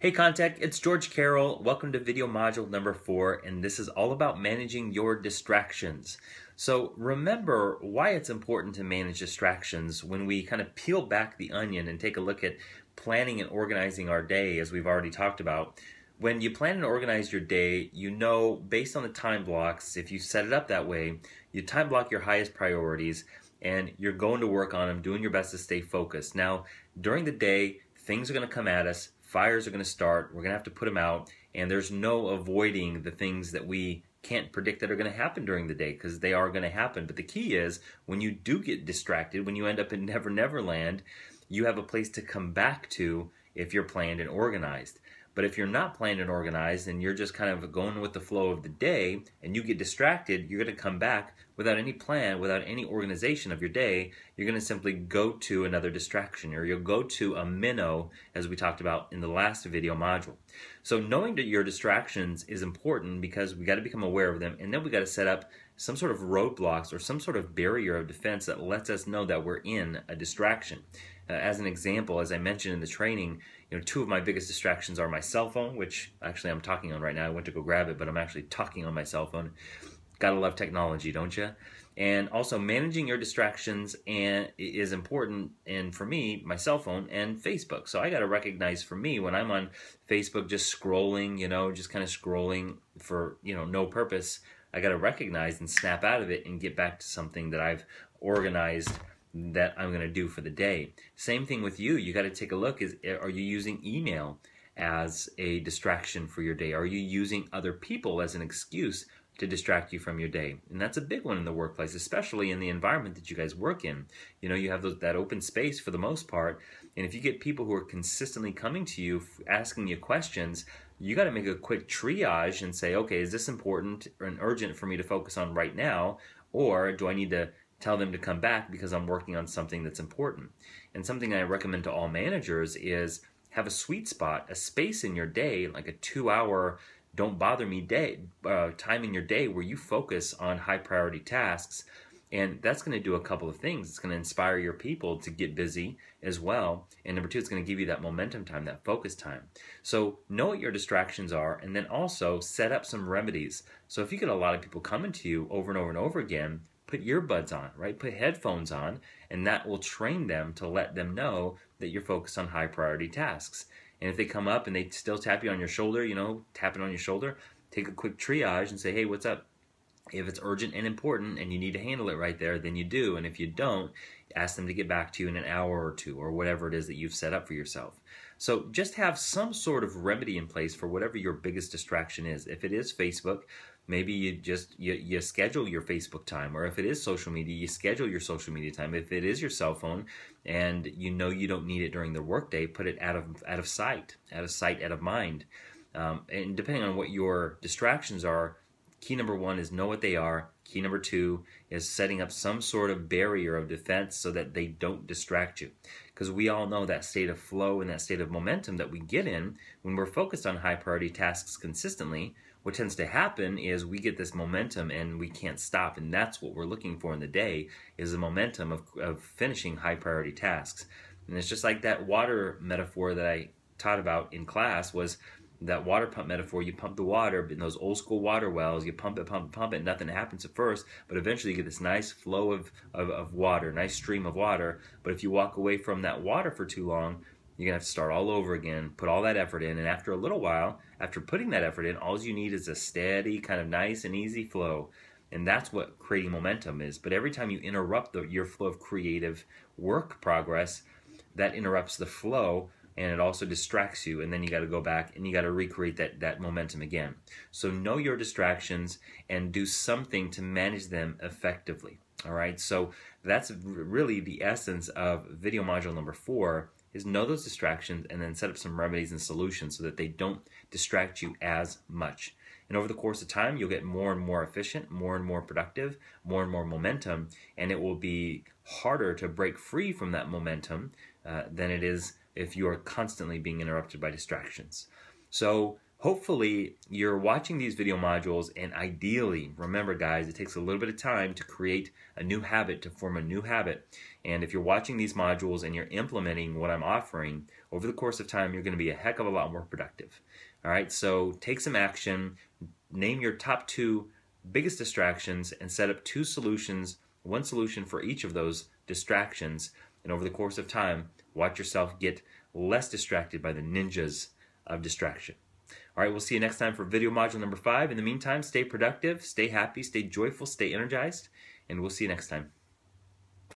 Hey Contech, it's George Carroll. Welcome to video module number 4, and this is all about managing your distractions. So remember why it's important to manage distractions when we kind of peel back the onion and take a look at planning and organizing our day, as we've already talked about. When you plan and organize your day, you know based on the time blocks, if you set it up that way, you time block your highest priorities and you're going to work on them, doing your best to stay focused. Now, during the day, things are going to come at us. Fires are going to start, we're going to have to put them out, and there's no avoiding the things that we can't predict that are going to happen during the day, because they are going to happen. But the key is, when you do get distracted, when you end up in Never Never Land, you have a place to come back to if you're planned and organized. But if you're not planned and organized and you're just kind of going with the flow of the day and you get distracted, you're going to come back without any plan, without any organization of your day. You're going to simply go to another distraction, or you'll go to a minnow, as we talked about in the last video module. So knowing that your distractions is important, because we got to become aware of them, and then we got to set up some sort of roadblocks or some sort of barrier of defense that lets us know that we're in a distraction. As an example, as I mentioned in the training, two of my biggest distractions are my cell phone, which actually I'm talking on right now. I went to go grab it, but I'm actually talking on my cell phone. Gotta love technology, don't you? And also managing your distractions is important, and for me, my cell phone and Facebook. So I gotta recognize, for me, when I'm on Facebook just scrolling, just kind of scrolling for no purpose, I gotta recognize and snap out of it and get back to something that I've organized that I'm going to do for the day. Same thing with you. You got to take a look. Are you using email as a distraction for your day? Are you using other people as an excuse to distract you from your day? And that's a big one in the workplace, especially in the environment that you guys work in. You have that open space for the most part, and if you get people who are consistently coming to you asking you questions, you got to make a quick triage and say, okay, is this important and urgent for me to focus on right now, or do I need to tell them to come back because I'm working on something that's important? And something I recommend to all managers is have a sweet spot, a space in your day, like a 2-hour don't bother me time in your day where you focus on high priority tasks. And that's going to do a couple of things. It's going to inspire your people to get busy as well. And number 2, it's going to give you that momentum time, that focus time. So know what your distractions are, and then also set up some remedies. So if you get a lot of people coming to you over and over and over again, put earbuds on, right? Put headphones on, and that will train them to let them know that you're focused on high priority tasks. And if they come up and they still tap you on your shoulder, tapping on your shoulder, take a quick triage and say, hey, what's up? If it's urgent and important and you need to handle it right there, then you do. And if you don't, ask them to get back to you in an hour or 2, or whatever it is that you've set up for yourself. So just have some sort of remedy in place for whatever your biggest distraction is. If it is Facebook, maybe you schedule your Facebook time, or if it is social media, you schedule your social media time. If it is your cell phone and you don't need it during the workday, put it out of sight, out of mind. And depending on what your distractions are, key number 1 is know what they are. Key number 2 is setting up some sort of barrier of defense so that they don't distract you. Because we all know that state of flow and that state of momentum that we get in when we're focused on high priority tasks consistently. What tends to happen is we get this momentum and we can't stop, and that's what we're looking for in the day, is the momentum of finishing high priority tasks. And it's just like that water metaphor that I taught about in class, was that water pump metaphor. You pump the water in those old school water wells, you pump it, nothing happens at first, but eventually you get this nice flow of water, nice stream of water. But if you walk away from that water for too long, you're going to have to start all over again, put all that effort in, and after a little while, after putting that effort in, all you need is a steady, kind of nice and easy flow. And that's what creating momentum is. But every time you interrupt your flow of creative work progress, that interrupts the flow, and it also distracts you, and then you got to go back and you got to recreate that momentum again. So know your distractions and do something to manage them effectively. All right, so that's really the essence of video module number 4, is know those distractions and then set up some remedies and solutions so that they don't distract you as much. And over the course of time, you'll get more and more efficient, more and more productive, more and more momentum, and it will be harder to break free from that momentum than it is if you are constantly being interrupted by distractions. So Hopefully you're watching these video modules, and ideally, remember guys, it takes a little bit of time to create a new habit, to form a new habit. And if you're watching these modules and you're implementing what I'm offering, over the course of time, you're going to be a heck of a lot more productive. All right, so take some action, name your top 2 biggest distractions, and set up 2 solutions, one solution for each of those distractions. And over the course of time, watch yourself get less distracted by the ninjas of distraction. All right, we'll see you next time for video module number 5. In the meantime, stay productive, stay happy, stay joyful, stay energized, and we'll see you next time.